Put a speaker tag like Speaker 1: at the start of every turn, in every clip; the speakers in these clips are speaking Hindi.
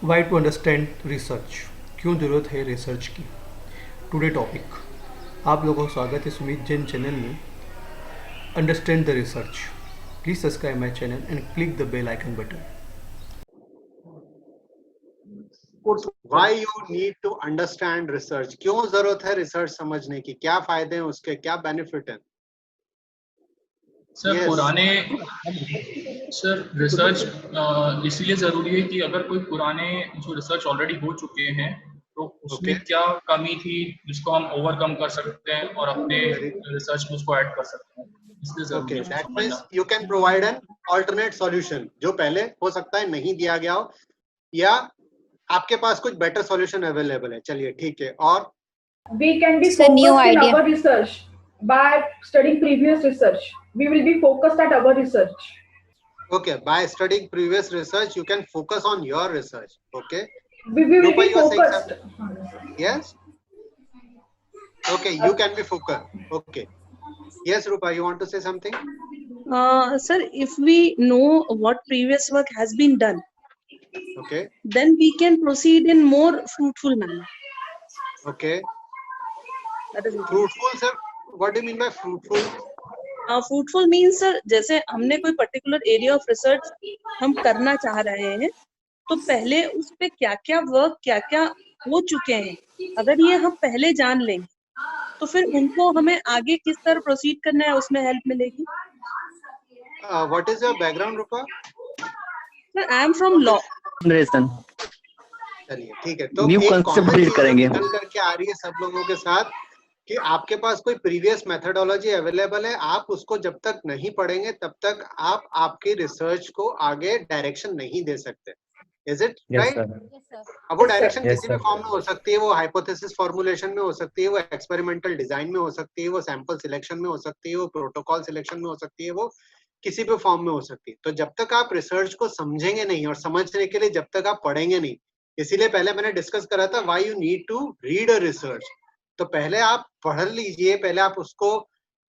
Speaker 1: वाई टू अंडरस्टैंड रिसर्च, क्यों ज़रूरत है रिसर्च की। Today topic. आप लोगों का स्वागत है सुमित जैन चैनल में। Understand the research. Please subscribe my channel and click the bell icon button.
Speaker 2: Why you need to understand research? क्यों जरूरत है रिसर्च समझने की? क्या फायदे हैं उसके, क्या बेनिफिट है?
Speaker 3: सर सर रिसर्च इसलिए ज़रूरी है कि अगर कोई पुराने जो रिसर्च ऑलरेडी हो चुके हैं तो उसमें क्या कमी थी जिसको हम ओवरकम कर सकते हैं और अपने रिसर्च में उसको ऐड कर सकते हैं, इसलिए ज़रूरी है उसको समझना।
Speaker 2: You can provide an alternate solution जो पहले हो सकता है नहीं दिया गया हो, या आपके पास कुछ बेटर सॉल्यूशन अवेलेबल है। चलिए ठीक है। और
Speaker 4: we can be focused in our research by studying previous research. We will be focused at our research.
Speaker 2: Okay, by studying previous research you can focus on your research. Okay,
Speaker 4: we will be focused.
Speaker 2: Yes, okay, you can be focused. Okay, yes Rupa, you want to say something?
Speaker 5: Sir, if we know what previous work has been done,
Speaker 2: okay,
Speaker 5: then we can proceed in more fruitful manner.
Speaker 2: Okay,
Speaker 5: that is
Speaker 2: fruitful sir, what do you mean by fruitful?
Speaker 5: Fruitful means sir, जैसे हमने कोई particular area of research हम करना चाह रहे हैं, तो पहले उस पे क्या क्या वर्क क्या क्या हो चुके हैं, अगर ये हम पहले जान लेंगे तो फिर उनको हमें आगे किस तरह प्रोसीड करना है उसमें हेल्प मिलेगी।
Speaker 2: What is your background Rupa?
Speaker 5: Sir, I am from law.
Speaker 2: चलिए ठीक है। तो
Speaker 6: न्यू
Speaker 2: एक
Speaker 6: कॉन्सेप्ट बिल्ड करेंगे
Speaker 2: निकल करके आ रही है सब लोगों के साथ कि आपके पास कोई प्रीवियस मेथोडोलॉजी अवेलेबल है, आप उसको जब तक नहीं पढ़ेंगे तब तक आप आपकी रिसर्च को आगे डायरेक्शन नहीं दे सकते। Is it right? अब वो डायरेक्शन किसी भी फॉर्म में हो सकती है, वो हाइपोथेसिस फॉर्मुलेशन में हो सकती है, वो एक्सपेरिमेंटल डिजाइन में हो सकती है, वो सैंपल सिलेक्शन में हो सकती है, वो प्रोटोकॉल सिलेक्शन में हो सकती है, वो किसी भी फॉर्म में हो सकती है। तो जब तक आप रिसर्च को समझेंगे नहीं और समझने के लिए जब तक आप पढ़ेंगे नहीं, इसीलिए पहले मैंने डिस्कस करा था why you need to read a research. तो पहले आप पढ़ लीजिए, पहले आप उसको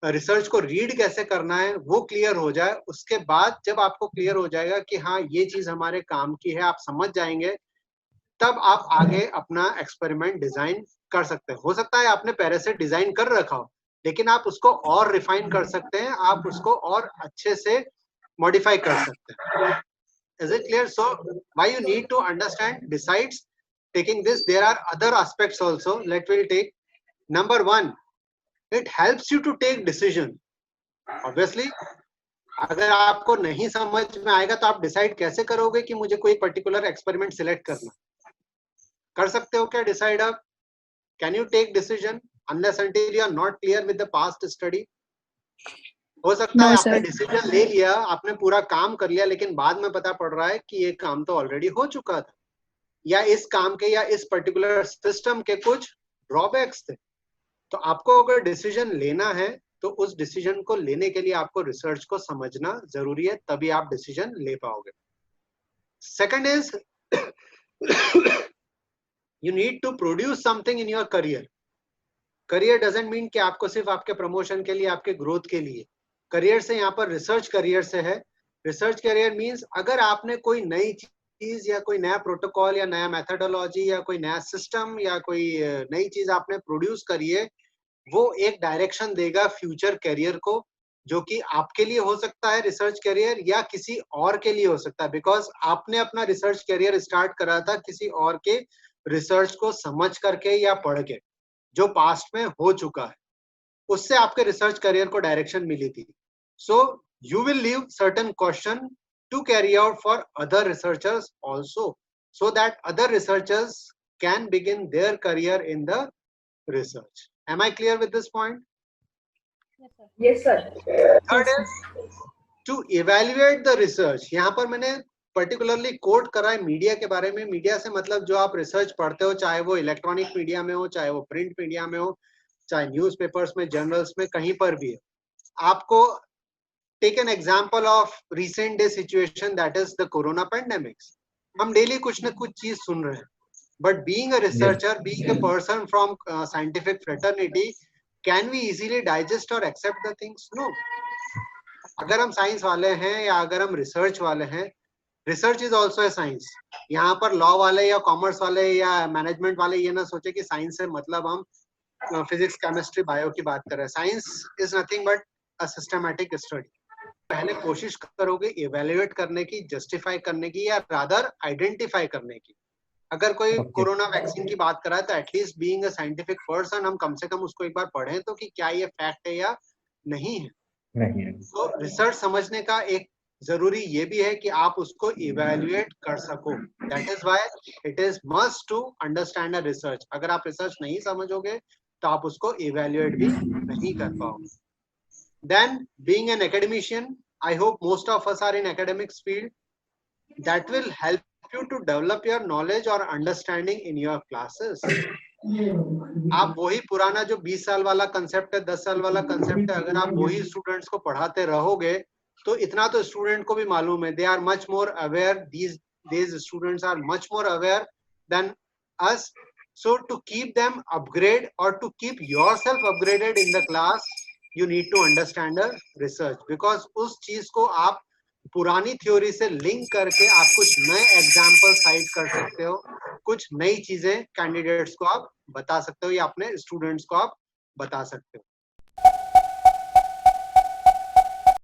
Speaker 2: रिसर्च को रीड कैसे करना है वो क्लियर हो जाए। उसके बाद जब आपको क्लियर हो जाएगा कि हाँ ये चीज हमारे काम की है, आप समझ जाएंगे, तब आप आगे अपना एक्सपेरिमेंट डिजाइन कर सकते हैं। हो सकता है आपने पहले से डिजाइन कर रखा हो, लेकिन आप उसको और रिफाइन कर सकते हैं, आप उसको और अच्छे से मॉडिफाई कर सकते हैं। Is it clear? So why you need to understand, besides taking this, there are other aspects also. Let we'll take. Number one, it helps you to take decision. Obviously, अगर आपको नहीं समझ में आएगा तो आप डिसाइड कैसे करोगे कि मुझे कोई पर्टिकुलर एक्सपेरिमेंट सिलेक्ट करना? कर सकते हो क्या डिसाइड आप? Can you take decision unless until you are not clear with the past study? हो सकता है आपने डिसीजन ले लिया, आपने पूरा काम कर लिया, लेकिन बाद में पता पड़ रहा है कि ये काम तो ऑलरेडी हो चुका था, या इस काम के या इस पर्टिकुलर सिस्टम के कुछ ड्रॉबैक्स थे। तो आपको अगर डिसीजन लेना है तो उस डिसीजन को लेने के लिए आपको रिसर्च को समझना जरूरी है, तभी आप डिसीजन ले पाओगे। Second is you need to produce something in your career. Career doesn't mean कि आपको सिर्फ आपके प्रमोशन के लिए, आपके ग्रोथ के लिए। करियर से यहाँ पर रिसर्च करियर से है। रिसर्च करियर मींस अगर आपने कोई नई चीज या कोई नया प्रोटोकॉल या नया मेथोडोलॉजी या कोई नया सिस्टम या कोई नई चीज आपने प्रोड्यूस करी है, वो एक डायरेक्शन देगा फ्यूचर करियर को, जो कि आपके लिए हो सकता है रिसर्च करियर या किसी और के लिए हो सकता है, बिकॉज आपने अपना रिसर्च करियर स्टार्ट करा था किसी और के रिसर्च को समझ करके या पढ़ के, जो पास्ट में हो चुका है, उससे आपके रिसर्च करियर को डायरेक्शन मिली थी। So you will leave certain question to carry out for other researchers also, so that other researchers can begin their career in the research. Am I clear with this point?
Speaker 4: Yes sir.
Speaker 2: Third is to evaluate the research. यहाँ पर मैंने पर्टिकुलरली कोट करा है मीडिया के बारे में। मीडिया से मतलब जो आप रिसर्च पढ़ते हो, चाहे वो इलेक्ट्रॉनिक मीडिया में हो, चाहे वो प्रिंट मीडिया में हो, चाहे न्यूज़पेपर्स में, जर्नल्स में, कहीं पर भी है। आपको take an example of recent day situation, that is the corona pandemics. हम डेली कुछ न कुछ चीज सुन रहे हैं, but being a researcher, being a person from scientific fraternity, can we easily digest और एक्सेप्ट द थिंग्स? नो। अगर हम साइंस वाले हैं या अगर हम रिसर्च वाले हैं, research is also a science. यहाँ पर लॉ वाले या कॉमर्स वाले या मैनेजमेंट वाले ये ना सोचे कि साइंस से मतलब हम फिजिक्स केमिस्ट्री बायो की बात कर रहे हैं। Science is nothing but a systematic study. पहले कोशिश करोगे इवेल्युएट करने की, जस्टिफाई करने की, या रादर आइडेंटिफाई करने की। अगर कोई कोरोना वैक्सीन की बात कर रहा है तो at least being a scientific person हम कम से कम उसको एक बार पढ़ें तो कि क्या ये फैक्ट है या नहीं है। तो रिसर्च समझने का एक जरूरी ये भी है कि आप उसको इवेल्युएट कर सको। That is why it is must to understand a research. अगर आप रिसर्च नहीं समझोगे तो आप उसको इवेल्युएट भी नहीं कर पाओगे। Then, being an academician, I hope most of us are in academics field. That will help you to develop your knowledge or understanding in your classes. आप वही पुराना जो 20 साल वाला कंसेप्ट है, 10 साल वाला कंसेप्ट है, अगर आप वही स्टूडेंट्स को पढ़ाते रहोगे तो इतना तो स्टूडेंट को भी मालूम है। They are much more aware, these students are much more aware than us. So to keep them upgrade or to keep yourself upgraded in the class, you need to understand a research, because उस चीज को आप पुरानी थ्योरी से लिंक करके आप कुछ नए एग्जाम्पल साइट कर सकते हो, कुछ नई चीजें कैंडिडेट्स को आप बता सकते हो या अपने स्टूडेंट्स को आप बता सकते हो।